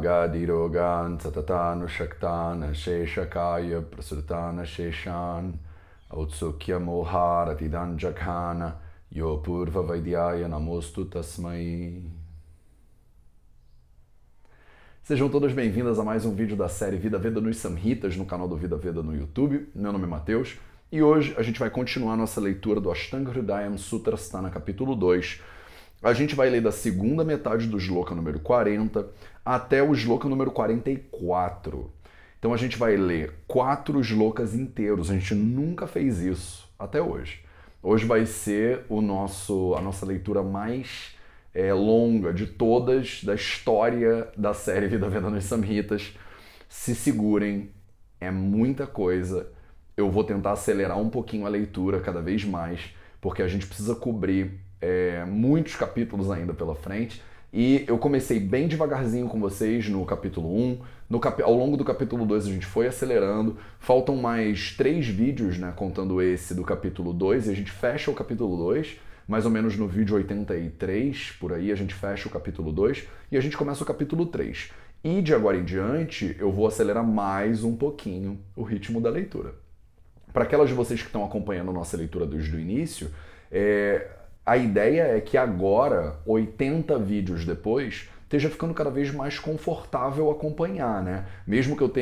Agadirogan Satatana Shaktana Sheshakaya Prasutana Sheshan Autsukya Moharatidan Jakhana Yopurva Vaidyaya Namostu Tasmai. Sejam todas bem-vindas a mais um vídeo da série Vida Veda nos Samhitas no canal do Vida Veda no YouTube. Meu nome é Matheus e hoje a gente vai continuar nossa leitura do Ashtanga Hridayam Sutrasthana capítulo 2. A gente vai ler da segunda metade do shloka número 40 até o shloka número 44. Então a gente vai ler 4 shlokas inteiros. A gente nunca fez isso até hoje. Hoje vai ser a nossa leitura mais longa de todas da história da série Vida Veda nos Samhitas. Se segurem, é muita coisa. Eu vou tentar acelerar um pouquinho a leitura cada vez mais, porque a gente precisa cobrir muitos capítulos ainda pela frente. E eu comecei bem devagarzinho com vocês no capítulo 1. Ao longo do capítulo 2 a gente foi acelerando. Faltam mais 3 vídeos, né, contando esse do capítulo 2, e a gente fecha o capítulo 2. Mais ou menos no vídeo 83, por aí, a gente fecha o capítulo 2 e a gente começa o capítulo 3. E de agora em diante, eu vou acelerar mais um pouquinho o ritmo da leitura. Para aquelas de vocês que estão acompanhando a nossa leitura desde o início, a ideia é que agora, 80 vídeos depois, esteja ficando cada vez mais confortável acompanhar, né? Mesmo que eu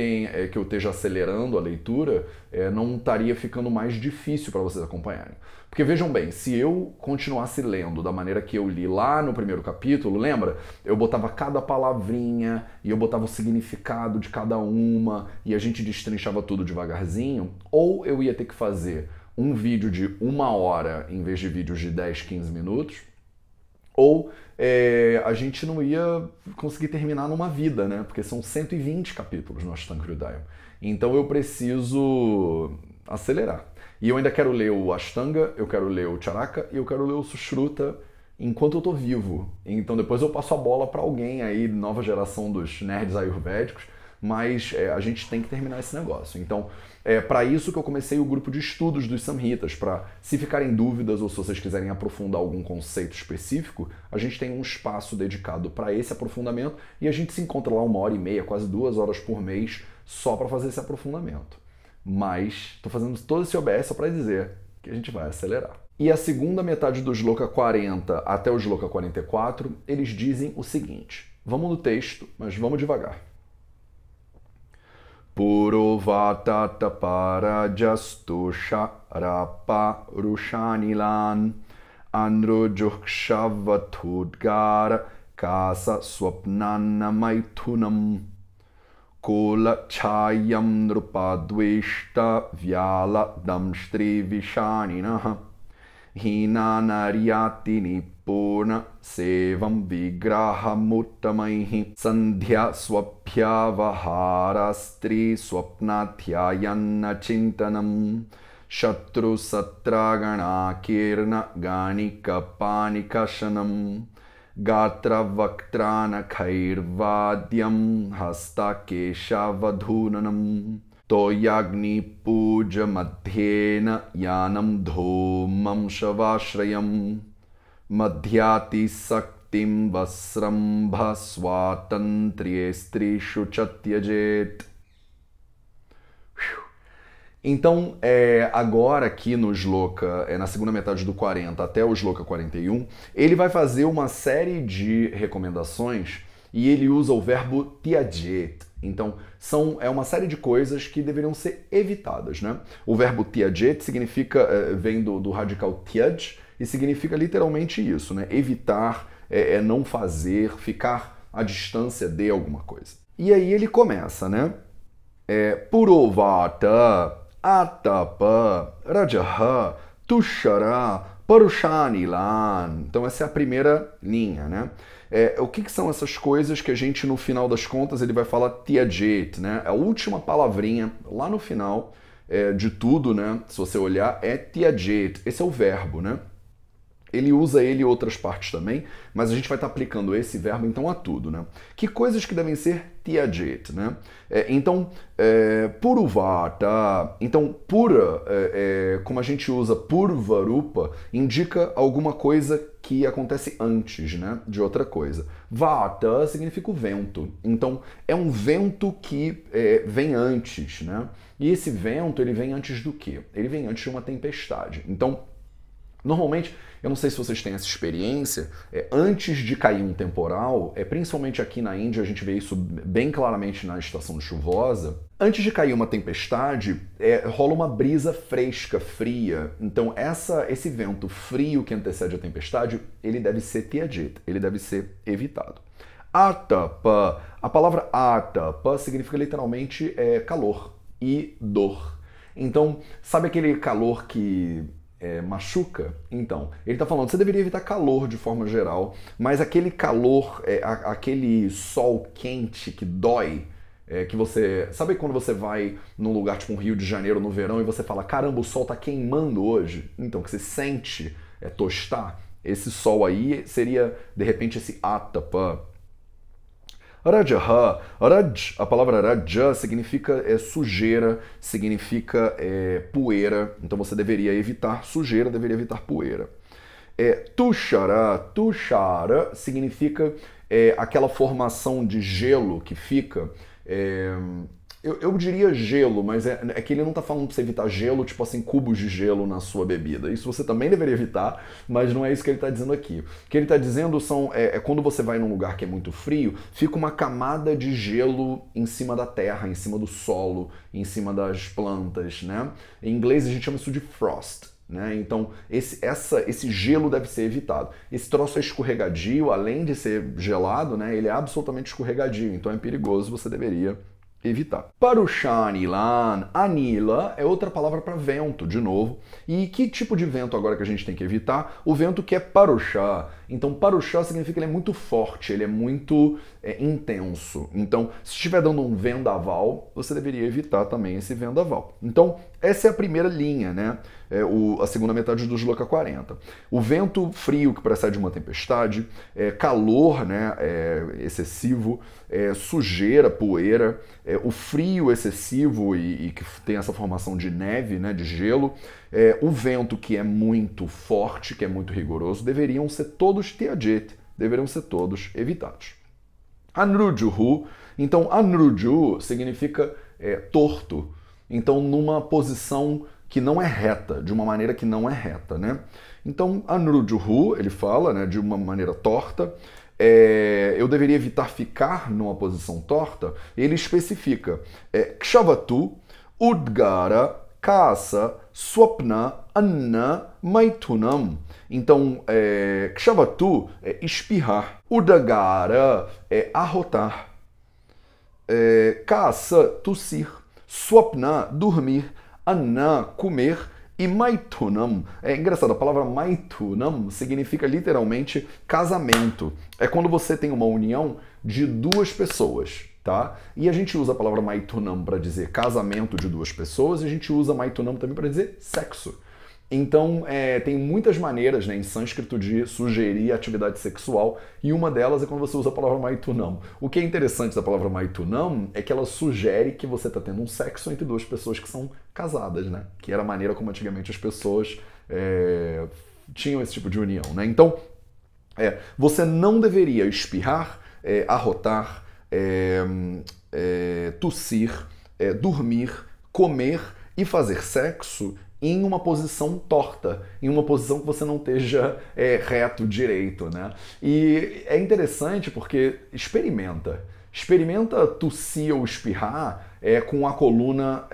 esteja acelerando a leitura, não estaria ficando mais difícil para vocês acompanharem. Porque vejam bem, se eu continuasse lendo da maneira que eu li lá no primeiro capítulo, lembra? Eu botava cada palavrinha e eu botava o significado de cada uma e a gente destrinchava tudo devagarzinho, ou eu ia ter que fazer um vídeo de 1 hora em vez de vídeos de 10, 15 minutos, ou a gente não ia conseguir terminar numa vida, né? Porque são 120 capítulos no Ashtanga Hridayam. Então eu preciso acelerar. E eu ainda quero ler o Ashtanga, eu quero ler o Charaka e eu quero ler o Sushruta enquanto eu tô vivo. Então depois eu passo a bola para alguém aí, nova geração dos nerds ayurvédicos, mas a gente tem que terminar esse negócio. Então, para isso que eu comecei o grupo de estudos dos Samhitas, para se ficarem dúvidas ou se vocês quiserem aprofundar algum conceito específico, a gente tem um espaço dedicado para esse aprofundamento e a gente se encontra lá 1h30, quase 2 horas por mês, só para fazer esse aprofundamento. Mas estou fazendo todo esse OBS só para dizer que a gente vai acelerar. E a segunda metade do shloka 40 até o shloka 44, eles dizem o seguinte. Vamos no texto, mas vamos devagar. Purovatata parajastu sharapa rushanilan androjukshavatudgara kasa swapnana maithunam kola chayam nrupadveshta vyala damstri vishaninaha hinanaryati nipona sevam vigrahamuttamaihi sandhya swaphyavaharastri swapnatyayanna chintanam shatru satragana kirna ganika panikashanam gatra vaktrana khairvadyam hasta keshavadhunanam toyagni puja madhyena yanam dhomam shavashrayam madhyati saktim vasrambha swatantriestrishu chatyajet. Então, agora aqui no shloka, na segunda metade do 40 até o shloka 41, ele vai fazer uma série de recomendações e ele usa o verbo tyajet. Então, é uma série de coisas que deveriam ser evitadas, né? O verbo tyajet significa, vem do radical tyaj e significa literalmente isso, né? Evitar, não fazer, ficar à distância de alguma coisa. E aí ele começa, né? Purovata Atapa, Rajaha, Tushara, Parushanilan. Então essa é a primeira linha, né? O que são essas coisas que a gente, no final das contas, ele vai falar tyajet, né? A última palavrinha, lá no final de tudo, né? Se você olhar, é tyajet. Esse é o verbo, né? Ele usa ele em outras partes também, mas a gente vai estar aplicando esse verbo então a tudo, né? Que coisas que devem ser tiajet, né? Puruvata. Então, pura, como a gente usa purvarupa, indica alguma coisa que acontece antes, né? De outra coisa. Vata significa o vento. Então, é um vento que vem antes, né? E esse vento, ele vem antes do quê? Ele vem antes de uma tempestade. Então, normalmente, eu não sei se vocês têm essa experiência, antes de cair um temporal, principalmente aqui na Índia, a gente vê isso bem claramente na estação chuvosa, antes de cair uma tempestade, rola uma brisa fresca, fria. Então esse vento frio que antecede a tempestade, ele deve ser tiajit, ele deve ser evitado. Atapa, a palavra atapa significa literalmente calor e dor. Então, sabe aquele calor que machuca? Então, ele está falando, você deveria evitar calor de forma geral, mas aquele calor, aquele sol quente que dói, que você... Sabe quando você vai num lugar tipo um Rio de Janeiro no verão e você fala, caramba, o sol tá queimando hoje? Então, que você sente tostar, esse sol aí seria, de repente, esse atapa. Rajaha, a palavra raja significa sujeira, significa poeira, então você deveria evitar sujeira, deveria evitar poeira. Tushara significa aquela formação de gelo que fica... Eu diria gelo, mas é que ele não está falando para você evitar gelo, tipo assim, cubos de gelo na sua bebida. Isso você também deveria evitar, mas não é isso que ele está dizendo aqui. O que ele está dizendo quando você vai num lugar que é muito frio, fica uma camada de gelo em cima da terra, em cima do solo, em cima das plantas, né? Em inglês a gente chama isso de frost. Né? Então, esse gelo deve ser evitado. Esse troço é escorregadio, além de ser gelado, né? Ele é absolutamente escorregadio, então é perigoso, você deveria evitar. Parushanilan, anila é outra palavra para vento, de novo. E que tipo de vento agora que a gente tem que evitar? O vento que é parusha. Então, parusha significa que ele é muito forte, ele é muito intenso. Então, se estiver dando um vendaval, você deveria evitar também esse vendaval. Então, essa é a primeira linha, né? A segunda metade do Shloka 40. O vento frio que precede uma tempestade, calor, né, excessivo, sujeira, poeira, o frio excessivo e que tem essa formação de neve, né, de gelo, o vento que é muito forte, que é muito rigoroso, deveriam ser todos tiajit, deveriam ser todos evitados. Anrujuhu, então anruju significa torto, então numa posição que não é reta, de uma maneira que não é reta, né? Então, anrujuhu, ele fala, né, de uma maneira torta, eu deveria evitar ficar numa posição torta, ele especifica kshavatu, udgara, kasa, swapna, anna, maitunam. Então, kshavatu é espirrar, udgara é arrotar, kasa, tossir, swapna, dormir, anna, comer, e maitunam, é engraçado, a palavra maitunam significa literalmente casamento. É quando você tem uma união de duas pessoas, tá? E a gente usa a palavra maitunam para dizer casamento de duas pessoas e a gente usa maitunam também para dizer sexo. Então, tem muitas maneiras, né, em sânscrito de sugerir atividade sexual e uma delas é quando você usa a palavra maitunam. O que é interessante da palavra maitunam é que ela sugere que você está tendo um sexo entre duas pessoas que são casadas, né? Que era a maneira como antigamente as pessoas tinham esse tipo de união, né? Então, você não deveria espirrar, arrotar, tossir, dormir, comer e fazer sexo em uma posição torta, em uma posição que você não esteja reto, direito, né? E é interessante porque experimenta tossir ou espirrar com a coluna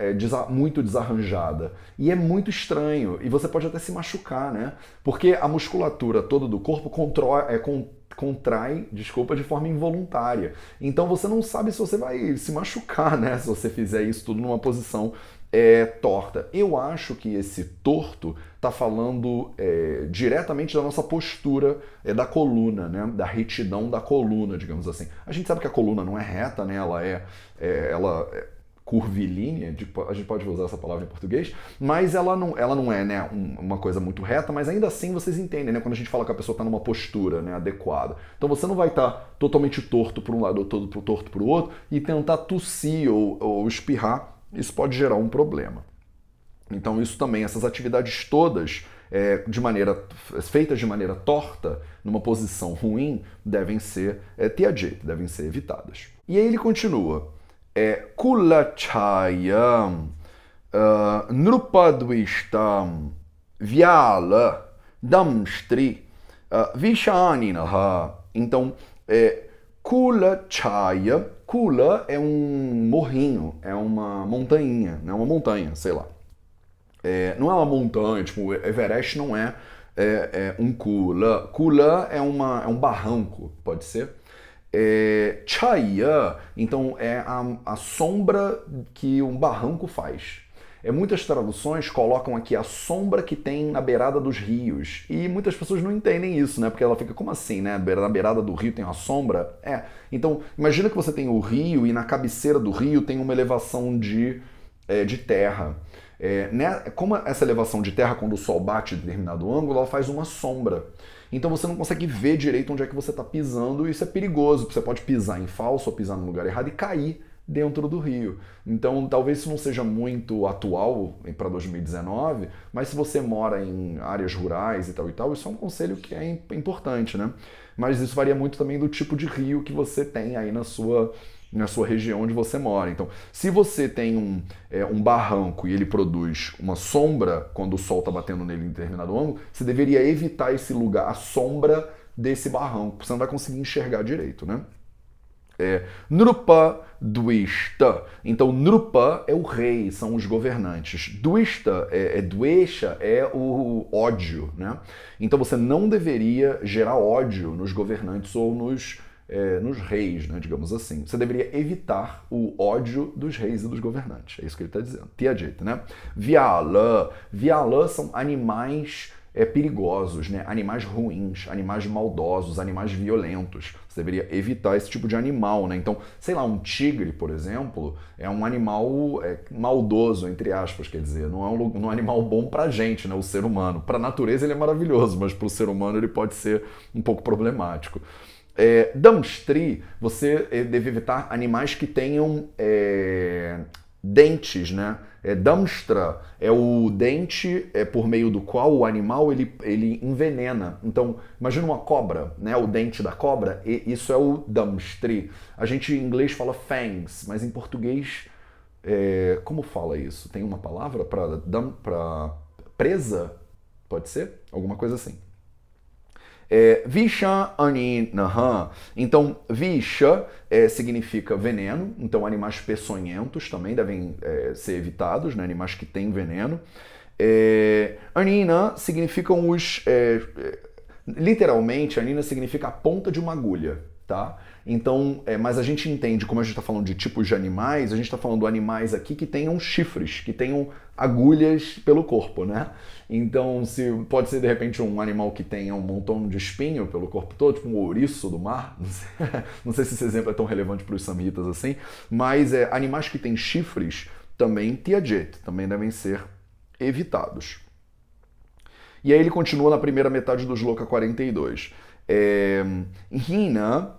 muito desarranjada. E é muito estranho, e você pode até se machucar, né? Porque a musculatura toda do corpo contrai, de forma involuntária. Então você não sabe se você vai se machucar, né? Se você fizer isso tudo numa posição torta. Eu acho que esse torto está falando diretamente da nossa postura da coluna, né? Da retidão da coluna, digamos assim. A gente sabe que a coluna não é reta, né? Ela curvilínea, a gente pode usar essa palavra em português, mas ela não é, né, uma coisa muito reta, mas ainda assim vocês entendem, né, quando a gente fala que a pessoa está numa postura, né, adequada. Então você não vai estar totalmente torto para um lado ou todo torto para o outro e tentar tossir ou espirrar, isso pode gerar um problema. Então isso também, essas atividades todas feitas de maneira torta, numa posição ruim, devem ser tiajet, devem ser evitadas. E aí ele continua. Kulachayam Nrupadvishtam Vyala Damstri Vishaninaha. Então, Kulachaya. Kula é um morrinho, é uma montanha, né? Uma montanha, sei lá. Não é uma montanha, tipo, Everest não é um Kula. Kula é um barranco, pode ser. Chaya, então é a sombra que um barranco faz. Muitas traduções colocam aqui a sombra que tem na beirada dos rios. E muitas pessoas não entendem isso, né? Porque ela fica, como assim, né? Na beirada do rio tem uma sombra? Então, imagina que você tem o rio e na cabeceira do rio tem uma elevação de terra. Como essa elevação de terra, quando o sol bate em determinado ângulo, ela faz uma sombra. Então você não consegue ver direito onde é que você está pisando e isso é perigoso. Você pode pisar em falso ou pisar no lugar errado e cair dentro do rio. Então talvez isso não seja muito atual para 2019, mas se você mora em áreas rurais e tal, isso é um conselho que é importante, né? Mas isso varia muito também do tipo de rio que você tem aí na sua região onde você mora. Então, se você tem um barranco e ele produz uma sombra quando o sol está batendo nele em determinado ângulo, você deveria evitar esse lugar, a sombra desse barranco, você não vai conseguir enxergar direito, né? Nrupa Dvishta. Então, Nrupa é o rei, são os governantes. Dvishta, Dvesha é o ódio, né? Então, você não deveria gerar ódio nos governantes ou nos reis, né, digamos assim. Você deveria evitar o ódio dos reis e dos governantes. É isso que ele está dizendo. Tiajet, né? Vyala. Vyala são animais perigosos, né? Animais ruins, animais maldosos, animais violentos. Você deveria evitar esse tipo de animal, né? Então, sei lá, um tigre, por exemplo, é um animal maldoso, entre aspas, quer dizer, não é um animal bom pra gente, né? O ser humano. Pra natureza ele é maravilhoso, mas pro ser humano ele pode ser um pouco problemático. Damstri, você deve evitar animais que tenham dentes, né? Damstra é o dente por meio do qual o animal ele envenena. Então, imagina uma cobra, né? O dente da cobra, isso é o damstri. A gente em inglês fala fangs, mas em português, como fala isso? Tem uma palavra para presa? Pode ser? Alguma coisa assim. Visha aninaha. Então, visha significa veneno, então animais peçonhentos também devem ser evitados, né? Animais que têm veneno. Anina significam literalmente, anina significa a ponta de uma agulha, tá? Então, mas a gente entende, como a gente está falando de tipos de animais, a gente está falando de animais aqui que tenham chifres, que tenham agulhas pelo corpo, né? Então, pode ser de repente um animal que tenha um montão de espinho pelo corpo todo, tipo um ouriço do mar, não sei se esse exemplo é tão relevante para os samhitas assim, mas animais que têm chifres também tiajet, também devem ser evitados. E aí ele continua na primeira metade do Shloka 42. Hina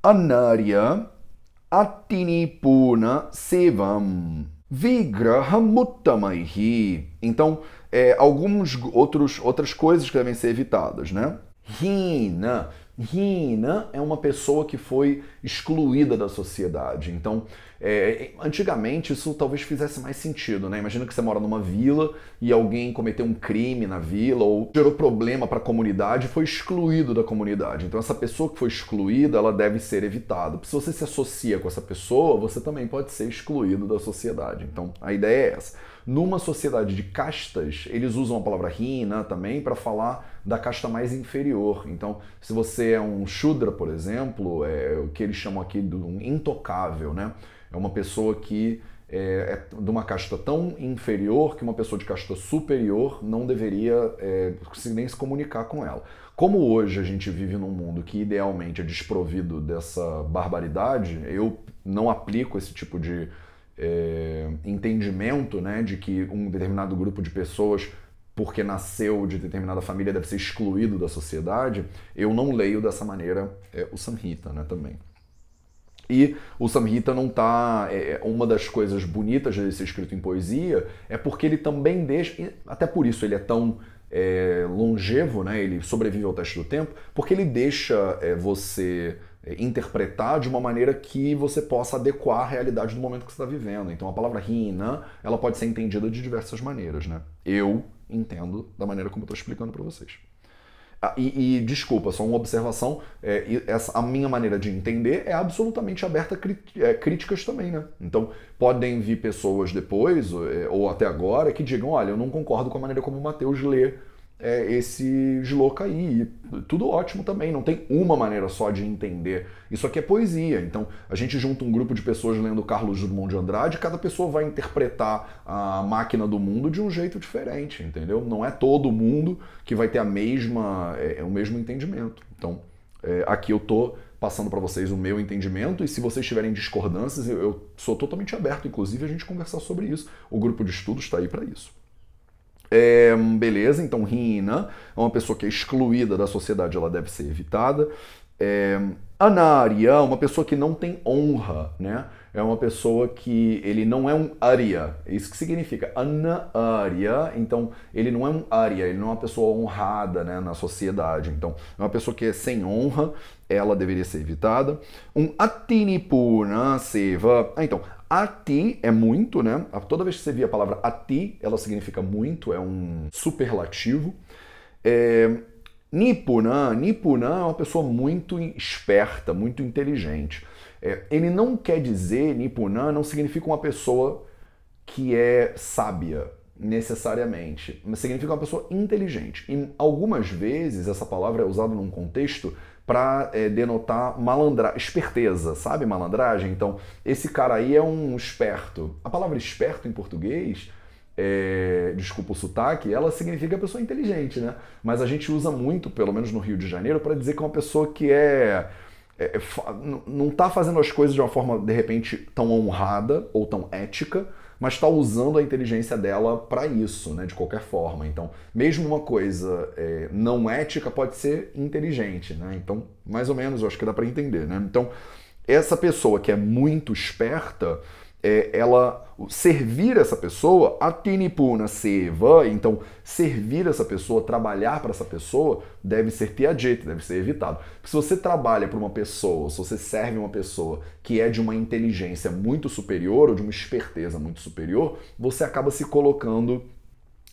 Anarya Atinipuna Sevam Vigrahamuttamaihi. Então, outras coisas que devem ser evitadas, né? Hina. Hina é uma pessoa que foi excluída da sociedade. Então, antigamente isso talvez fizesse mais sentido, né? Imagina que você mora numa vila e alguém cometeu um crime na vila ou gerou problema para a comunidade e foi excluído da comunidade. Então, essa pessoa que foi excluída, ela deve ser evitada. Se você se associa com essa pessoa, você também pode ser excluído da sociedade. Então, a ideia é essa. Numa sociedade de castas, eles usam a palavra hina também para falar da casta mais inferior. Então, se você é um shudra, por exemplo, é o que eles chamam aqui de um intocável, né? É uma pessoa que é de uma casta tão inferior que uma pessoa de casta superior não deveria nem se comunicar com ela. Como hoje a gente vive num mundo que idealmente é desprovido dessa barbaridade, eu não aplico esse tipo de entendimento, né, de que um determinado grupo de pessoas, porque nasceu de determinada família, deve ser excluído da sociedade, eu não leio dessa maneira o Samhita, né, também. E o Samhita não tá... uma das coisas bonitas de ser escrito em poesia é porque ele também deixa... Até por isso ele é tão longevo, né, ele sobrevive ao teste do tempo, porque ele deixa você interpretar de uma maneira que você possa adequar à realidade do momento que você está vivendo. Então a palavra Hina, ela pode ser entendida de diversas maneiras, né? Eu entendo da maneira como eu estou explicando para vocês. Desculpa, só uma observação, a minha maneira de entender é absolutamente aberta a críticas também, né? Então podem vir pessoas depois, ou até agora, que digam, olha, eu não concordo com a maneira como o Mateus lê esse shloka aí. E tudo ótimo também, não tem uma maneira só de entender. Isso aqui é poesia, então a gente junta um grupo de pessoas lendo Carlos Drummond de Andrade, cada pessoa vai interpretar a máquina do mundo de um jeito diferente, entendeu? Não é todo mundo que vai ter o mesmo entendimento. Então, aqui eu tô passando para vocês o meu entendimento, e se vocês tiverem discordâncias, eu sou totalmente aberto, inclusive, a gente conversar sobre isso. O grupo de estudos está aí para isso. Beleza, então Hina é uma pessoa que é excluída da sociedade, ela deve ser evitada. Anarya, uma pessoa que não tem honra, né? É uma pessoa que ele não é um Arya. É isso que significa Anarya. Então, ele não é um Arya, ele não é uma pessoa honrada, né, na sociedade. Então, é uma pessoa que é sem honra, ela deveria ser evitada. Um Atinipurna Seva. Então, Ati é muito, né? Toda vez que você vê a palavra Ati, ela significa muito, é um superlativo. Nipuna é uma pessoa muito esperta, muito inteligente. Ele não quer dizer, Nipuna não significa uma pessoa que é sábia, necessariamente, mas significa uma pessoa inteligente. E algumas vezes essa palavra é usada num contexto para denotar malandragem, esperteza, sabe malandragem? Então, esse cara aí é um esperto. A palavra esperto em português, desculpa o sotaque, ela significa pessoa inteligente, né? Mas a gente usa muito, pelo menos no Rio de Janeiro, para dizer que é uma pessoa que não está fazendo as coisas de uma forma, de repente, tão honrada ou tão ética, mas está usando a inteligência dela para isso, né, de qualquer forma. Então, mesmo uma coisa não ética pode ser inteligente, né? Então, mais ou menos, eu acho que dá para entender, né? Então, essa pessoa que é muito esperta, servir essa pessoa, atinipuna seva, então servir essa pessoa, trabalhar para essa pessoa, deve ser tiajet, deve ser evitado. Porque se você trabalha para uma pessoa, se você serve uma pessoa que é de uma inteligência muito superior, ou de uma esperteza muito superior, você acaba se colocando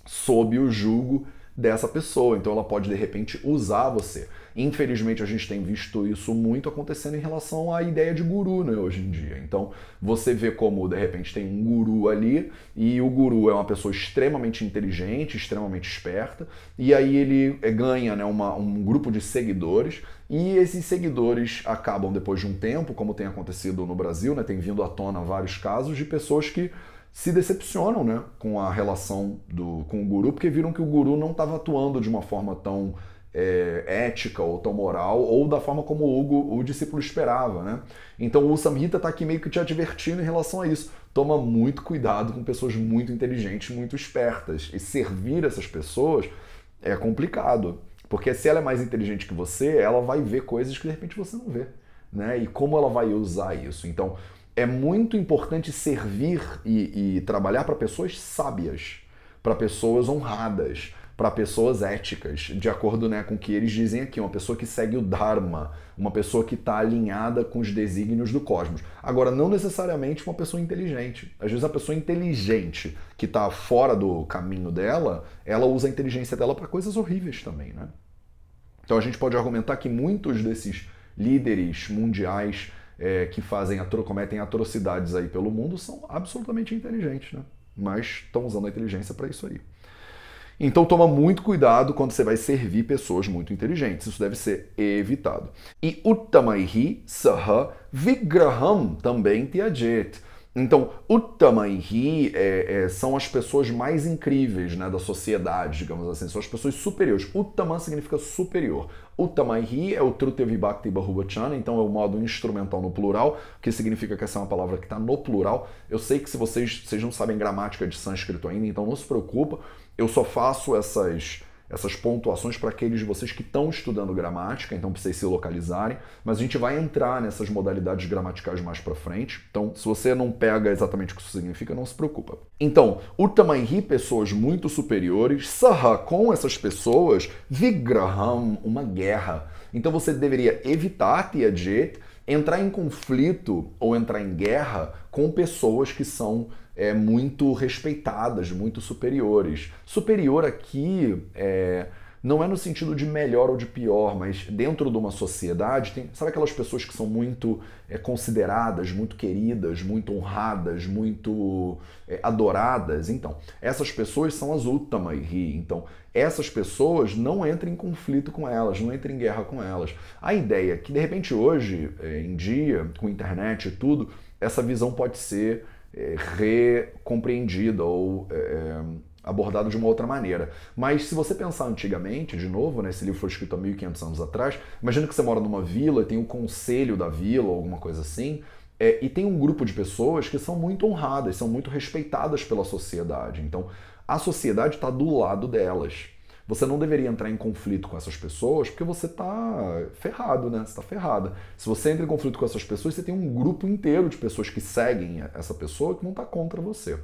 sob o jugo dessa pessoa, então ela pode de repente usar você. Infelizmente a gente tem visto isso muito acontecendo em relação à ideia de guru, né, hoje em dia. Então você vê como de repente tem um guru ali, e o guru é uma pessoa extremamente inteligente, extremamente esperta, e aí ele ganha, né, um grupo de seguidores, e esses seguidores acabam depois de um tempo, como tem acontecido no Brasil, né, tem vindo à tona vários casos de pessoas que se decepcionam, né, com a relação com o guru, porque viram que o guru não estava atuando de uma forma tão ética ou tão moral, ou da forma como o discípulo esperava, né? Então o Samhita está aqui meio que te advertindo em relação a isso. Toma muito cuidado com pessoas muito inteligentes, muito espertas, e servir essas pessoas é complicado, porque se ela é mais inteligente que você, ela vai ver coisas que de repente você não vê, né? E como ela vai usar isso? Então, é muito importante servir e trabalhar para pessoas sábias, para pessoas honradas, para pessoas éticas, de acordo, né, com o que eles dizem aqui, uma pessoa que segue o Dharma, uma pessoa que está alinhada com os desígnios do cosmos. Agora, não necessariamente uma pessoa inteligente. Às vezes a pessoa inteligente que está fora do caminho dela, ela usa a inteligência dela para coisas horríveis também, né? Então a gente pode argumentar que muitos desses líderes mundiais que cometem atrocidades aí pelo mundo são absolutamente inteligentes, né? Mas estão usando a inteligência para isso aí. Então toma muito cuidado quando você vai servir pessoas muito inteligentes. Isso deve ser evitado. E uttamaihi saha vigraham também tiajet. Então, Uttama-ihi são as pessoas mais incríveis, né, da sociedade, digamos assim, são as pessoas superiores. Uttama significa superior. Uttama-ihi é o Trutya Vibhakti Bahuvachana, então é o modo instrumental no plural, que significa que essa é uma palavra que está no plural. Eu sei que se vocês não sabem gramática de sânscrito ainda, então não se preocupa, eu só faço essas pontuações para aqueles de vocês que estão estudando gramática, então para vocês se localizarem, mas a gente vai entrar nessas modalidades gramaticais mais para frente, então se você não pega exatamente o que isso significa, não se preocupa. Então, Uttama-ihi, pessoas muito superiores, Saha, com essas pessoas, Vigraham, uma guerra. Então você deveria evitar, Tyajet, entrar em conflito ou entrar em guerra com pessoas que são muito respeitadas, muito superiores. Superior aqui não é no sentido de melhor ou de pior, mas dentro de uma sociedade, sabe aquelas pessoas que são muito consideradas, muito queridas, muito honradas, muito adoradas? Então, essas pessoas são as Uttama-ihi. Então, essas pessoas não entrem em conflito com elas, não entrem em guerra com elas. A ideia é que, de repente, hoje, em dia, com internet e tudo, essa visão pode ser recompreendida ou abordada de uma outra maneira. Mas se você pensar antigamente, de novo, né, esse livro foi escrito há 1500 anos atrás, imagina que você mora numa vila e tem o conselho da vila ou alguma coisa assim, e tem um grupo de pessoas que são muito honradas, são muito respeitadas pela sociedade. Então, a sociedade está do lado delas. Você não deveria entrar em conflito com essas pessoas porque você está ferrado, né? Você está ferrada. Se você entra em conflito com essas pessoas, você tem um grupo inteiro de pessoas que seguem essa pessoa que vão estar contra você.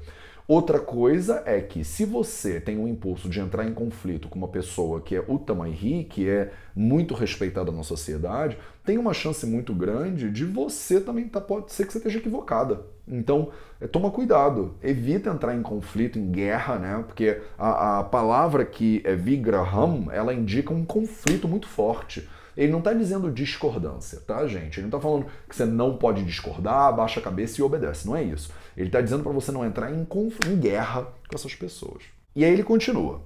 Outra coisa é que se você tem um impulso de entrar em conflito com uma pessoa que é Uttama-ihi, que é muito respeitada na sociedade, tem uma chance muito grande de você também pode ser que você esteja equivocada. Então, toma cuidado, evita entrar em conflito, em guerra, né? Porque a palavra que é Vigraham, ela indica um conflito muito forte. Ele não está dizendo discordância, tá, gente? Ele não está falando que você não pode discordar, abaixa a cabeça e obedece. Não é isso. Ele está dizendo para você não entrar em guerra com essas pessoas. E aí ele continua.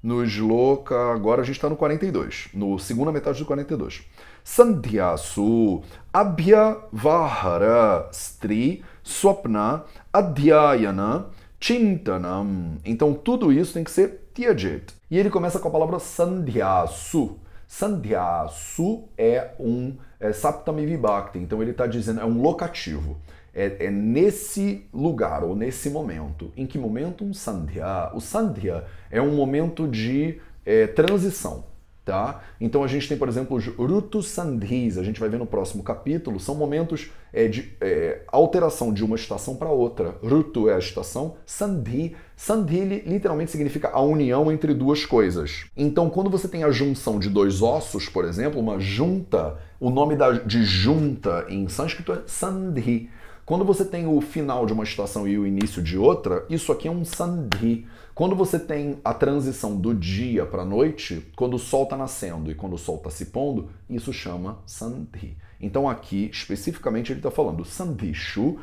No shloka, agora a gente está no 42, no segunda metade do 42. Sandhyasu abhyavahara stri swapna adhyayana chintanam. Então tudo isso tem que ser tyajet. E ele começa com a palavra sandhyasu. Sandhyasu é um saptami vibhakti, então ele está dizendo, é um locativo. É nesse lugar, ou nesse momento. Em que momento? Um sandhya. O sandhya é um momento de transição. Tá? Então a gente tem, por exemplo, os Rutu Sandhis, a gente vai ver no próximo capítulo, são momentos de alteração de uma estação para outra. Rutu é a estação, Sandhi literalmente significa a união entre duas coisas. Então quando você tem a junção de dois ossos, por exemplo, uma junta, o nome de junta em sânscrito é Sandhi. Quando você tem o final de uma estação e o início de outra, isso aqui é um Sandhi. Quando você tem a transição do dia para a noite, quando o sol está nascendo e quando o sol está se pondo, isso chama Sandhi. Então aqui, especificamente, ele está falando Sandhishu,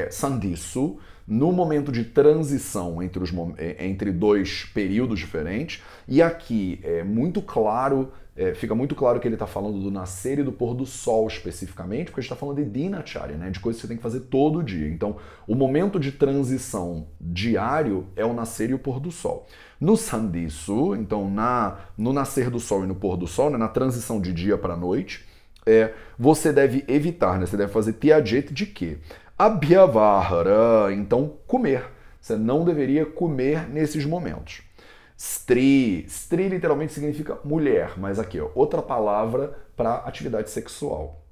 Sandhisu, no momento de transição entre dois períodos diferentes. E aqui é muito claro, fica muito claro que ele está falando do nascer e do pôr do sol especificamente, porque a gente está falando de dinacharya, né, de coisas que você tem que fazer todo dia. Então, o momento de transição diário é o nascer e o pôr do sol. No Sandhisu, então no nascer do sol e no pôr do sol, né, na transição de dia para noite, você deve evitar, né, você deve fazer tyajet de quê? Abhyavahara, então comer. Você não deveria comer nesses momentos. Stri literalmente significa mulher, mas aqui, ó, outra palavra para atividade sexual.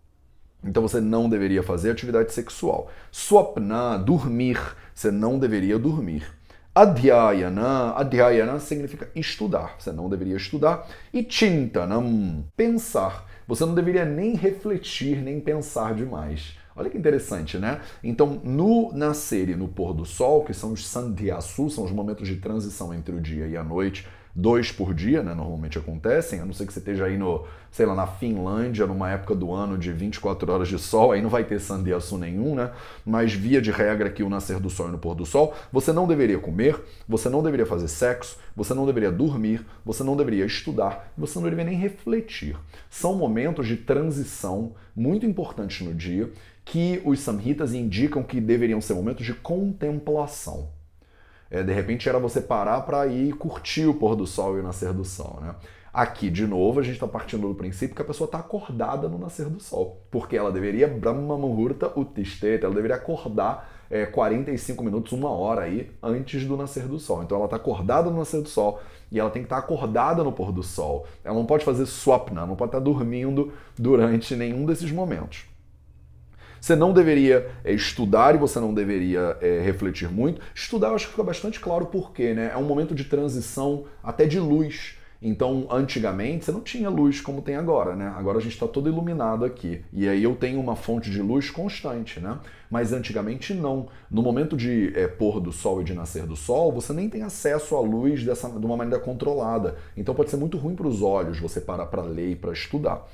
Então você não deveria fazer atividade sexual. Swapna, dormir, você não deveria dormir. Adhyayana significa estudar, você não deveria estudar. E chintanam, pensar, você não deveria nem refletir, nem pensar demais. Olha que interessante, né? Então, no nascer e no pôr do sol, que são os sandhyasu, são os momentos de transição entre o dia e a noite, 2 por dia, né, normalmente acontecem, a não ser que você esteja aí no, sei lá, na Finlândia, numa época do ano de 24 horas de sol, aí não vai ter sandiaçu nenhum, né? Mas via de regra aqui o nascer do sol e no pôr do sol, você não deveria comer, você não deveria fazer sexo, você não deveria dormir, você não deveria estudar, você não deveria nem refletir. São momentos de transição muito importantes no dia que os samhitas indicam que deveriam ser momentos de contemplação. De repente era você parar para ir curtir o pôr do sol e o nascer do sol, né? Aqui, de novo, a gente está partindo do princípio que a pessoa está acordada no nascer do sol, porque ela deveria Brahma Muhurta Uttishtheta, ela deveria acordar 45 minutos, 1 hora aí antes do nascer do sol. Então ela está acordada no nascer do sol e ela tem que estar acordada no pôr do sol. Ela não pode fazer swapna, não pode estar dormindo durante nenhum desses momentos. Você não deveria estudar e você não deveria refletir muito. Estudar eu acho que fica bastante claro por quê, né? É um momento de transição até de luz. Então, antigamente, você não tinha luz como tem agora, né? Agora a gente está todo iluminado aqui. E aí eu tenho uma fonte de luz constante, né? Mas antigamente não. No momento de pôr do sol e de nascer do sol, você nem tem acesso à luz de uma maneira controlada. Então pode ser muito ruim para os olhos você parar para ler e para estudar.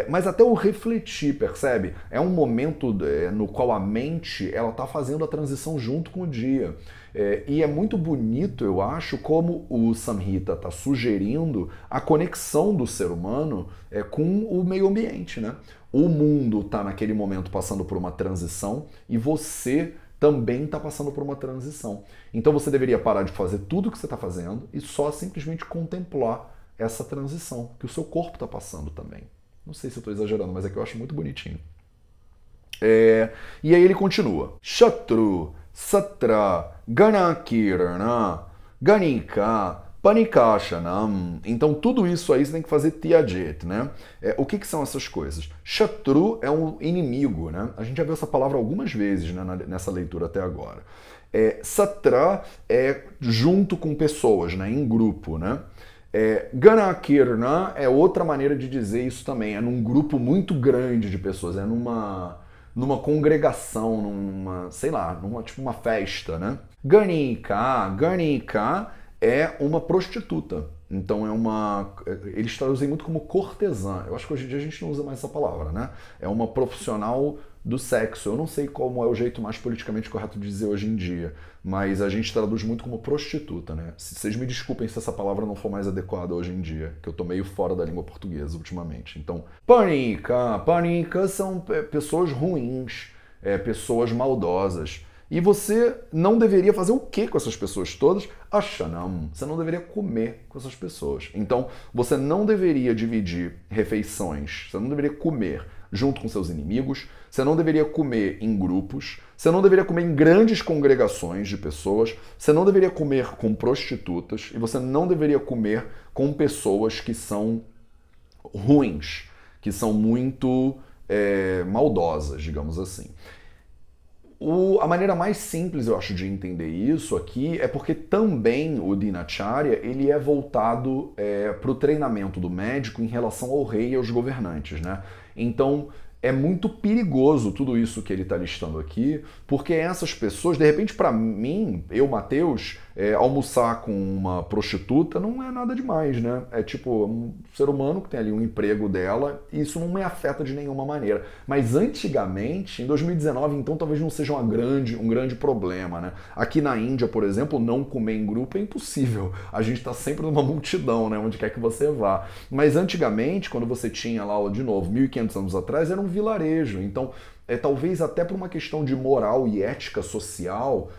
Mas até o refletir, percebe? É um momento no qual a mente ela está fazendo a transição junto com o dia. E é muito bonito, eu acho, como o Samhita está sugerindo a conexão do ser humano com o meio ambiente, né? O mundo está naquele momento passando por uma transição e você também está passando por uma transição. Então você deveria parar de fazer tudo o que você está fazendo e só simplesmente contemplar essa transição que o seu corpo está passando também. Não sei se eu estou exagerando, mas é que eu acho muito bonitinho. E aí ele continua. Shatru, Satra, Ganakirana, Ganika, Panikashanam. Então tudo isso aí você tem que fazer Tyajet, né? O que são essas coisas? Shatru é um inimigo, né? A gente já viu essa palavra algumas vezes, né, nessa leitura até agora. Satra é junto com pessoas, né? Em grupo, né? Ganakirna é outra maneira de dizer isso também. É num grupo muito grande de pessoas, é numa congregação, sei lá, tipo uma festa, né? Ganika é uma prostituta. Então eles traduzem muito como cortesã. Eu acho que hoje em dia a gente não usa mais essa palavra, né? É uma profissional do sexo. Eu não sei como é o jeito mais politicamente correto de dizer hoje em dia, mas a gente traduz muito como prostituta, né? Vocês me desculpem se essa palavra não for mais adequada hoje em dia, que eu tô meio fora da língua portuguesa ultimamente. Então, panika são pessoas ruins, pessoas maldosas. E você não deveria fazer o que com essas pessoas todas? Ashanam. Você não deveria comer com essas pessoas. Então, você não deveria dividir refeições, você não deveria comer junto com seus inimigos, você não deveria comer em grupos, você não deveria comer em grandes congregações de pessoas, você não deveria comer com prostitutas e você não deveria comer com pessoas que são ruins, que são muito maldosas, digamos assim. A maneira mais simples, eu acho, de entender isso aqui é porque também o Dinacharya ele é voltado para o treinamento do médico em relação ao rei e aos governantes, né? Então é muito perigoso tudo isso que ele está listando aqui, porque essas pessoas, de repente, para mim, eu, Mateus, almoçar com uma prostituta não é nada demais, né? É tipo um ser humano que tem ali um emprego dela e isso não me afeta de nenhuma maneira. Mas antigamente, em 2019, então, talvez não seja um grande problema, né? Aqui na Índia, por exemplo, não comer em grupo é impossível. A gente está sempre numa multidão, né? Onde quer que você vá. Mas antigamente, quando você tinha lá, de novo, 1500 anos atrás, era um vilarejo. Então, talvez até por uma questão de moral e ética social,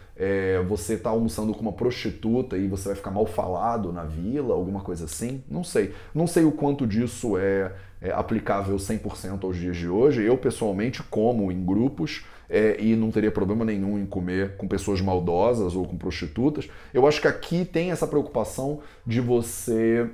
você tá almoçando com uma prostituta e você vai ficar mal falado na vila, alguma coisa assim. Não sei. Não sei o quanto disso é aplicável 100% aos dias de hoje. Eu, pessoalmente, como em grupos e não teria problema nenhum em comer com pessoas maldosas ou com prostitutas. Eu acho que aqui tem essa preocupação de você...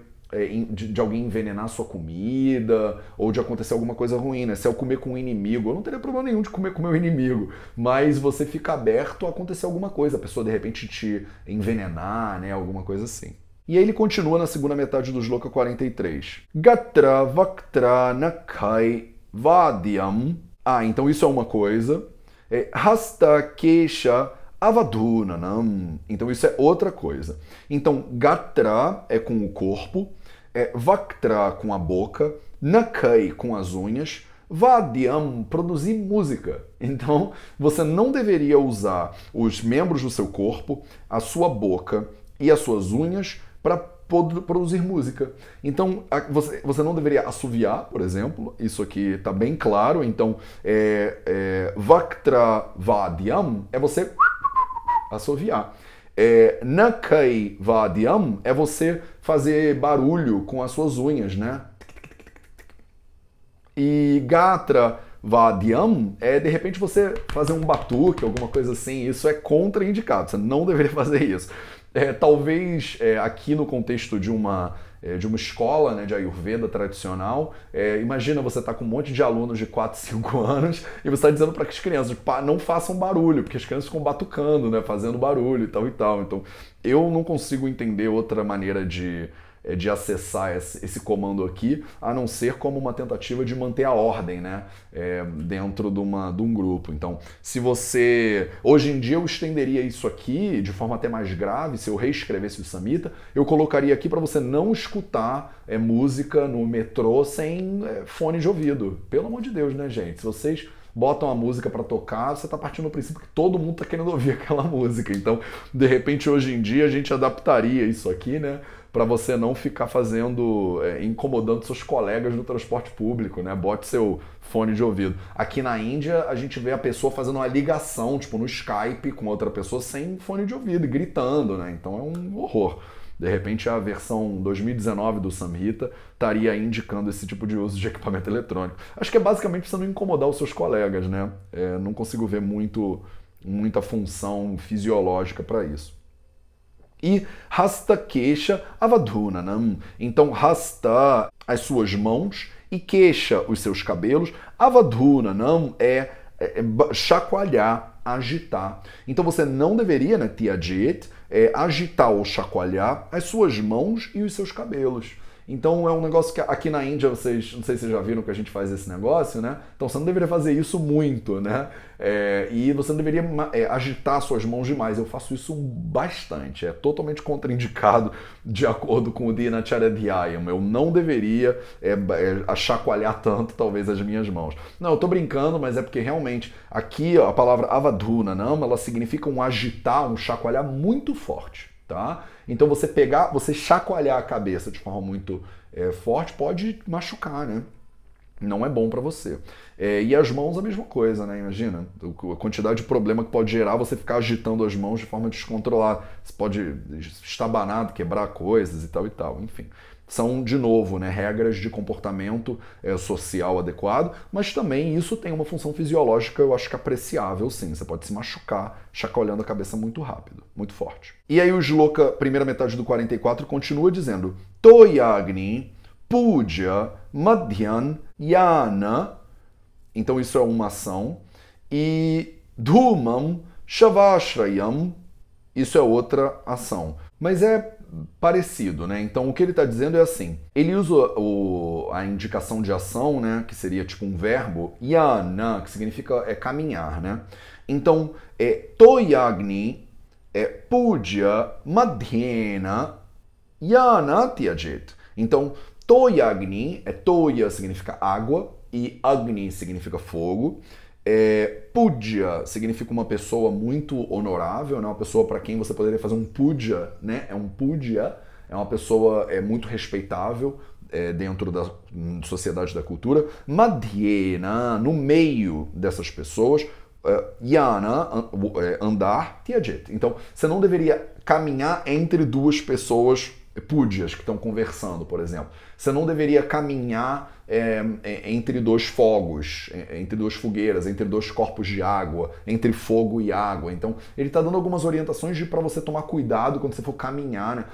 de alguém envenenar a sua comida ou de acontecer alguma coisa ruim, né? Se eu comer com um inimigo, eu não teria problema nenhum de comer com o meu inimigo, mas você fica aberto a acontecer alguma coisa, a pessoa de repente te envenenar, né? Alguma coisa assim. E aí ele continua na segunda metade do Shloka 43. Gatra Vaktra Nakai Vadyam. Então isso é uma coisa. Hasta Kesha Avadhunanam. Então isso é outra coisa. Então gatra é com o corpo, vaktra com a boca, nakai com as unhas, vadyam, produzir música. Então você não deveria usar os membros do seu corpo, a sua boca e as suas unhas para produzir música. Então, você não deveria assoviar, por exemplo, isso aqui está bem claro. Então, Vaktra Vadyam é você assoviar. Nakai Vadyam é você fazer barulho com as suas unhas, né? E Gatra Vadyam de repente você fazer um batuque, alguma coisa assim. Isso é contraindicado, você não deveria fazer isso. Talvez aqui no contexto de uma escola, né, de Ayurveda tradicional, imagina você tá com um monte de alunos de 4, 5 anos e você está dizendo para que as crianças não façam barulho, porque as crianças ficam batucando, né, fazendo barulho e tal e tal. Então eu não consigo entender outra maneira de acessar esse comando aqui, a não ser como uma tentativa de manter a ordem, né, dentro de um grupo. Então, se você... Hoje em dia eu estenderia isso aqui de forma até mais grave, se eu reescrevesse o Samhita, eu colocaria aqui para você não escutar música no metrô sem fone de ouvido. Pelo amor de Deus, né, gente? Se vocês botam a música para tocar, você está partindo do princípio que todo mundo está querendo ouvir aquela música. Então, de repente, hoje em dia, a gente adaptaria isso aqui, né, para você não ficar incomodando seus colegas no transporte público, né? Bote seu fone de ouvido. Aqui na Índia, a gente vê a pessoa fazendo uma ligação, tipo no Skype, com outra pessoa sem fone de ouvido, gritando, né? Então é um horror. De repente, a versão 2019 do Samhita estaria indicando esse tipo de uso de equipamento eletrônico. Acho que é basicamente você não incomodar os seus colegas, né? Não consigo ver muita função fisiológica para isso. E Hasta Kesha Avadhunanam. Então, Hasta, as suas mãos, e Kesha, os seus cabelos. Avadhunanam é chacoalhar, agitar. Então você não deveria, né, Tyajit, agitar ou chacoalhar as suas mãos e os seus cabelos. Então é um negócio que aqui na Índia, vocês, não sei se vocês já viram que a gente faz esse negócio, né? Então você não deveria fazer isso muito, né? E você não deveria agitar suas mãos demais. Eu faço isso bastante. É totalmente contraindicado de acordo com o Dinacharya Dhyayam. Eu não deveria chacoalhar tanto, talvez, as minhas mãos. Não, eu tô brincando, mas é porque realmente aqui a palavra Avadhunanam, ela significa um agitar, um chacoalhar muito forte. Tá? Então você chacoalhar a cabeça de forma muito forte pode machucar, né? Não é bom para você. E as mãos a mesma coisa, né? Imagina a quantidade de problema que pode gerar você ficar agitando as mãos de forma descontrolada. Você pode estabanar, quebrar coisas e tal, enfim. São, de novo, né, regras de comportamento social adequado, mas também isso tem uma função fisiológica, eu acho que apreciável, sim. Você pode se machucar chacoalhando a cabeça muito rápido, muito forte. E aí o shloka, primeira metade do 44, continua dizendo Toyagni Puja Madhyan Yana. Então isso é uma ação. E Dhumam Shavashrayam. Isso é outra ação. Mas é parecido, né? Então o que ele está dizendo é assim, ele usa a indicação de ação, né, que seria tipo um verbo, yana, que significa caminhar, né? Então, toyagni, puja madhyena yana tyajit. Então, toyagni, toya significa água e agni significa fogo. Puja significa uma pessoa muito honorável, né? Uma pessoa para quem você poderia fazer um puja, né? Um puja, é uma pessoa muito respeitável dentro da sociedade da cultura. Madhyena, no meio dessas pessoas. Yana, andar, tyajit. Então, você não deveria caminhar entre duas pessoas púdias que estão conversando, por exemplo. Você não deveria caminhar entre dois fogos, entre duas fogueiras, entre dois corpos de água, entre fogo e água. Então, ele está dando algumas orientações para você tomar cuidado quando você for caminhar, né?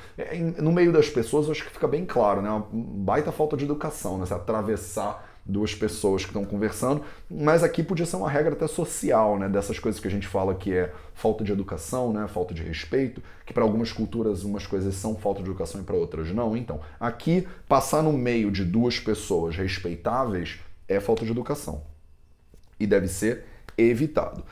No meio das pessoas, eu acho que fica bem claro, né? Uma baita falta de educação, né? Você atravessar duas pessoas que estão conversando, mas aqui podia ser uma regra até social, né, dessas coisas que a gente fala que é falta de educação, né, falta de respeito, que para algumas culturas umas coisas são falta de educação e para outras não. Então, aqui, passar no meio de duas pessoas respeitáveis é falta de educação. E deve ser evitado.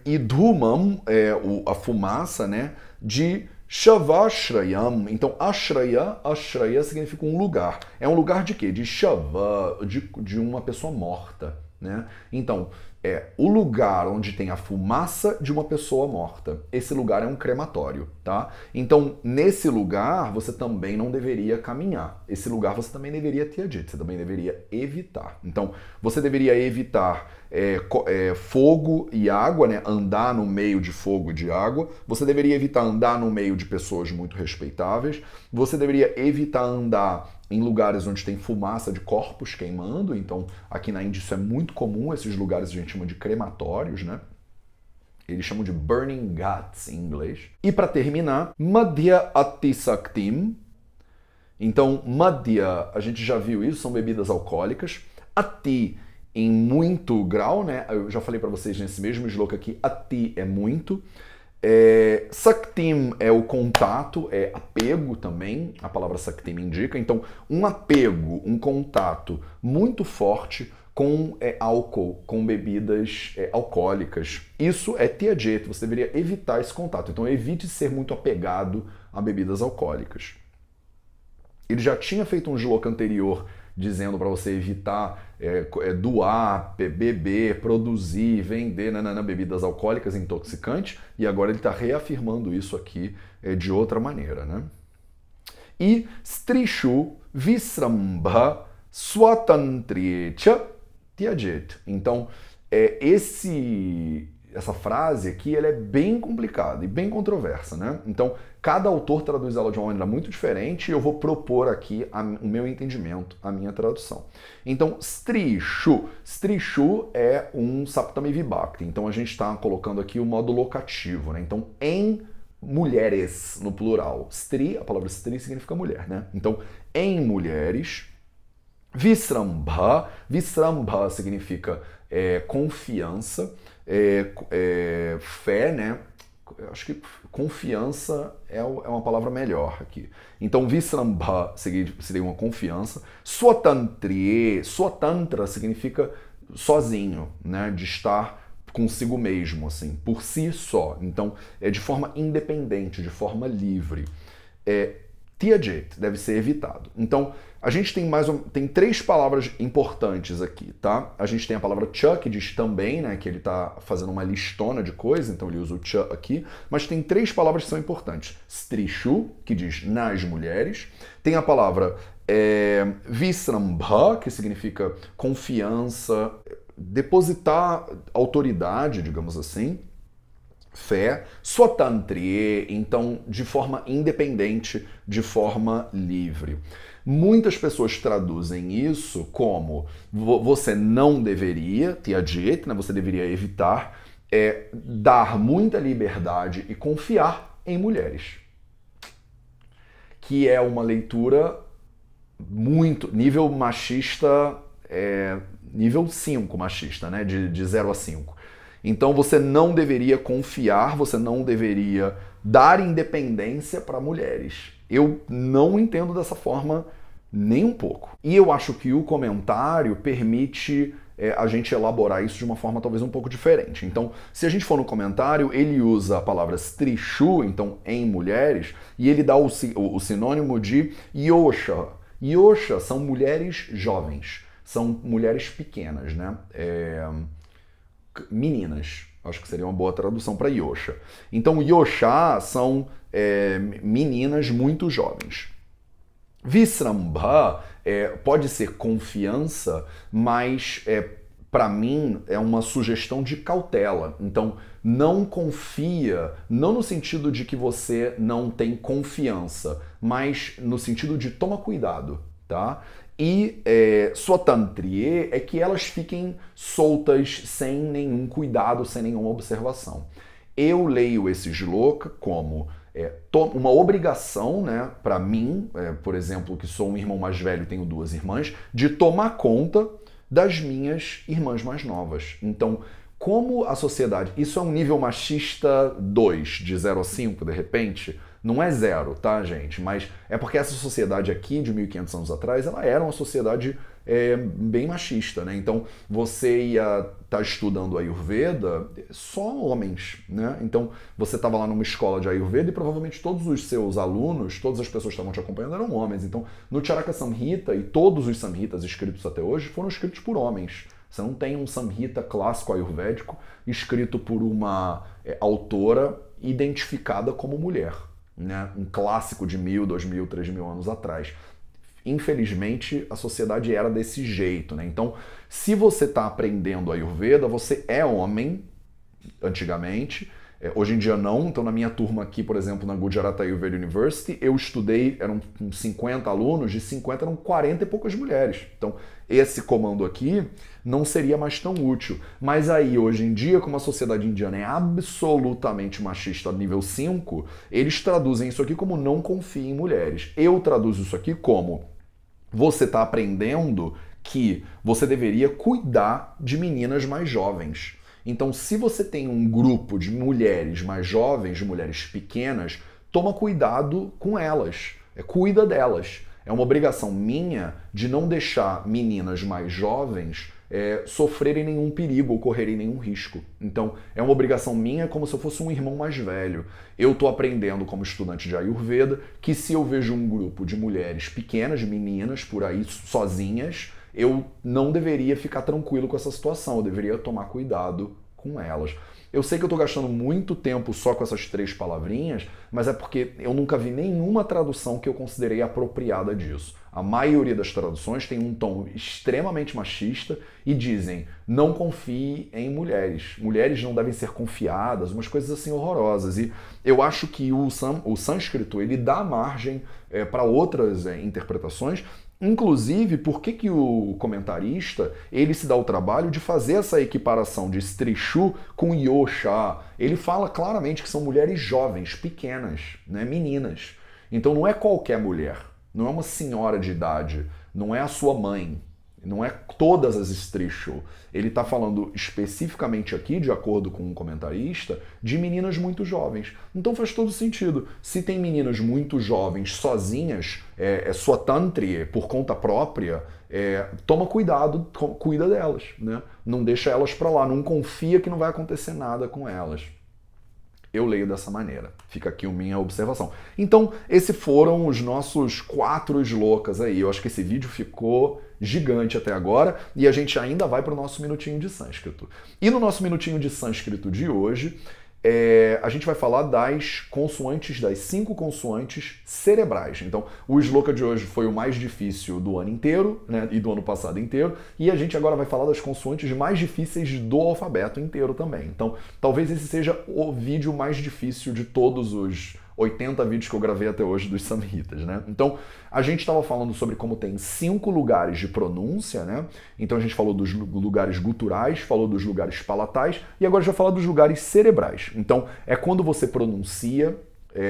E dhumam é a fumaça, né, de Shavashrayam. Então, ashraya significa um lugar. É um lugar de quê? De shava, de uma pessoa morta, né? Então, o lugar onde tem a fumaça de uma pessoa morta. Esse lugar é um crematório, tá? Então, nesse lugar, você também não deveria caminhar. Esse lugar você também deveria tirajit, você também deveria evitar. Então, você deveria evitar fogo e água, né? Andar no meio de fogo e de água. Você deveria evitar andar no meio de pessoas muito respeitáveis. Você deveria evitar andar em lugares onde tem fumaça de corpos queimando. Então, aqui na Índia isso é muito comum. Esses lugares a gente chama de crematórios, né? Eles chamam de burning ghats em inglês. E para terminar, Madhya Atisaktim. Então, Madhya, a gente já viu isso, são bebidas alcoólicas. Ati, em muito grau, né? Eu já falei para vocês nesse mesmo sloka aqui, ati é muito. Saktim é o contato, é apego também, a palavra saktim indica. Então, um apego, um contato muito forte com álcool, com bebidas alcoólicas. Isso é tirajit, você deveria evitar esse contato. Então, evite ser muito apegado a bebidas alcoólicas. Ele já tinha feito um sloka anterior dizendo para você evitar doar, beber, produzir, vender bebidas alcoólicas intoxicantes, e agora ele está reafirmando isso aqui de outra maneira, né? E Strishu Visrambha Swatantriecha Tirajit. Então, essa frase aqui ela é bem complicada e bem controversa, né? Então, cada autor traduz ela de uma maneira muito diferente e eu vou propor aqui o meu entendimento, a minha tradução. Então, Strishu. Strishu é um Saptami Vibhakti. Então, a gente está colocando aqui o modo locativo, né? Então, em mulheres, no plural. Stri, a palavra Stri significa mulher, né? Então, em mulheres. Visrambha. Visrambha significa confiança, fé, né? Eu acho que confiança é uma palavra melhor aqui. Então, Visrambha seria uma confiança. Swatantra significa sozinho, né? De estar consigo mesmo, assim, por si só. Então, é de forma independente, de forma livre. Tirajit deve ser evitado. Então, a gente tem três palavras importantes aqui, tá? A gente tem a palavra cha, que diz também, né? Que ele tá fazendo uma listona de coisas, então ele usa o cha aqui. Mas tem três palavras que são importantes. Strishu, que diz nas mulheres. Tem a palavra Visrambha, que significa confiança, depositar autoridade, digamos assim. Fé, Swatantrie, então de forma independente, de forma livre. Muitas pessoas traduzem isso como você não deveria, tirajit, né? Você deveria evitar dar muita liberdade e confiar em mulheres. Que é uma leitura muito, nível machista, nível 5 machista, né? De 0 a 5. Então você não deveria confiar, você não deveria dar independência para mulheres. Eu não entendo dessa forma nem um pouco. E eu acho que o comentário permite a gente elaborar isso de uma forma talvez um pouco diferente. Então, se a gente for no comentário, ele usa a palavra strishu, então em mulheres, e ele dá o sinônimo de yosha. Yosha são mulheres jovens, são mulheres pequenas, né? Meninas, acho que seria uma boa tradução para Yosha. Então, Yosha são meninas muito jovens. Visrambha pode ser confiança, mas para mim é uma sugestão de cautela. Então, não confia, não no sentido de que você não tem confiança, mas no sentido de toma cuidado, tá? E Swatantrie é que elas fiquem soltas sem nenhum cuidado, sem nenhuma observação. Eu leio esse shloka como uma obrigação, né, para mim, por exemplo, que sou um irmão mais velho e tenho duas irmãs, de tomar conta das minhas irmãs mais novas. Então, como a sociedade... Isso é um nível machista 2, de 0 a 5, de repente, Não é zero, tá, gente? Mas é porque essa sociedade aqui, de 1500 anos atrás, ela era uma sociedade bem machista, né? Então, você ia estar estudando Ayurveda, só homens, né? Então, você estava lá numa escola de Ayurveda e provavelmente todos os seus alunos, todas as pessoas que estavam te acompanhando eram homens. Então, no Charaka Samhita, e todos os Samhitas escritos até hoje, foram escritos por homens. Você não tem um Samhita clássico ayurvédico escrito por uma autora identificada como mulher, né? Um clássico de 1000, 2000, 3000 anos atrás. Infelizmente, a sociedade era desse jeito, né? Então, se você está aprendendo Ayurveda, você é homem, antigamente. Hoje em dia não. Então, na minha turma aqui, por exemplo, na Gujarat Ayurveda University, eu estudei, eram 50 alunos, de 50 eram 40 e poucas mulheres. Então, esse comando aqui não seria mais tão útil. Mas aí, hoje em dia, como a sociedade indiana é absolutamente machista nível 5, eles traduzem isso aqui como não confie em mulheres. Eu traduzo isso aqui como você está aprendendo que você deveria cuidar de meninas mais jovens. Então, se você tem um grupo de mulheres mais jovens, de mulheres pequenas, toma cuidado com elas, cuida delas. É uma obrigação minha de não deixar meninas mais jovens sofrerem nenhum perigo ou correrem nenhum risco. Então, é uma obrigação minha como se eu fosse um irmão mais velho. Eu estou aprendendo como estudante de Ayurveda que se eu vejo um grupo de mulheres pequenas, de meninas por aí sozinhas, eu não deveria ficar tranquilo com essa situação, eu deveria tomar cuidado com elas. Eu sei que eu estou gastando muito tempo só com essas 3 palavrinhas, mas é porque eu nunca vi nenhuma tradução que eu considerei apropriada disso. A maioria das traduções tem um tom extremamente machista e dizem não confie em mulheres. Mulheres não devem ser confiadas, umas coisas assim horrorosas. E eu acho que o sânscrito ele dá margem para outras interpretações. Inclusive, por que o comentarista ele se dá o trabalho de fazer essa equiparação de Strishu com Yosha? Ele fala claramente que são mulheres jovens, pequenas, né, meninas. Então não é qualquer mulher, não é uma senhora de idade, não é a sua mãe, não é todas as Strishu. Ele está falando especificamente aqui, de acordo com um comentarista, de meninas muito jovens. Então faz todo sentido. Se tem meninas muito jovens, sozinhas, sua tantri, por conta própria, toma cuidado, cuida delas, né? Não deixa elas para lá, não confia que não vai acontecer nada com elas. Eu leio dessa maneira. Fica aqui a minha observação. Então, esses foram os nossos 4 shlokas aí. Eu acho que esse vídeo ficou gigante até agora e a gente ainda vai para o nosso minutinho de sânscrito. E no nosso minutinho de sânscrito de hoje, a gente vai falar das consoantes, das 5 consoantes cerebrais. Então, o shloka de hoje foi o mais difícil do ano inteiro, né, e do ano passado inteiro, e a gente agora vai falar das consoantes mais difíceis do alfabeto inteiro também. Então, talvez esse seja o vídeo mais difícil de todos os 80 vídeos que eu gravei até hoje dos Samhitas, né? Então, a gente estava falando sobre como tem 5 lugares de pronúncia, né? Então a gente falou dos lugares guturais, falou dos lugares palatais, e agora a gente vai falar dos lugares cerebrais. Então, é quando você pronuncia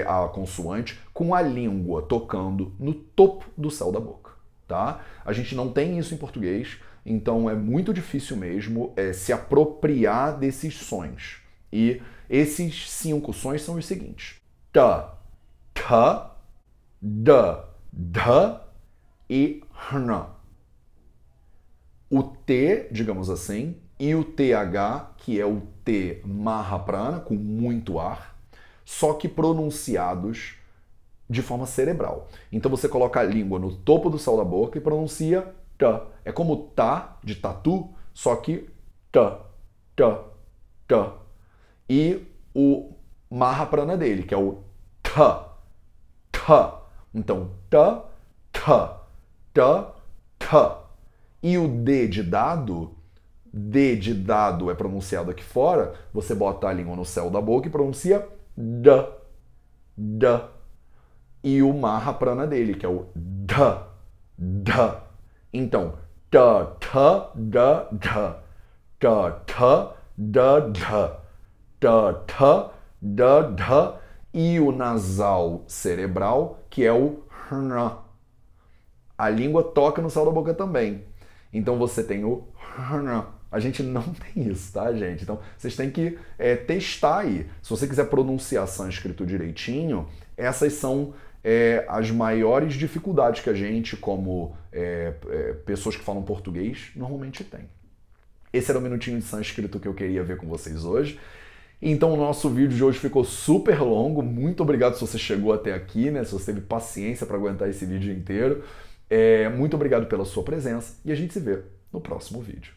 a consoante com a língua tocando no topo do céu da boca, tá? A gente não tem isso em português, então é muito difícil mesmo se apropriar desses sons. E esses 5 sons são os seguintes: ta, ta, da, da e hna. O T, digamos assim, e o TH, que é o T Mahaprana, com muito ar, só que pronunciados de forma cerebral. Então você coloca a língua no topo do céu da boca e pronuncia ta. É como tá, de tatu, só que ta, ta, ta. E o Mahaprana dele, que é o ta, ta. Então, ta, ta, ta, ta. E o D de dado é pronunciado aqui fora, você bota a língua no céu da boca e pronuncia da, da. E o Mahaprana dele, que é o da, da. Então, ta, ta, da, da. Ta, ta, da, da. Ta, ta, da, da. E o nasal cerebral, que é o hna. A língua toca no céu da boca também. Então você tem o hna A gente não tem isso, tá, gente? Então, vocês têm que testar aí. Se você quiser pronunciar sânscrito direitinho, essas são as maiores dificuldades que a gente, como pessoas que falam português, normalmente tem. Esse era o minutinho de sânscrito que eu queria ver com vocês hoje. Então o nosso vídeo de hoje ficou super longo. Muito obrigado se você chegou até aqui, né? Se você teve paciência para aguentar esse vídeo inteiro. Muito obrigado pela sua presença e a gente se vê no próximo vídeo.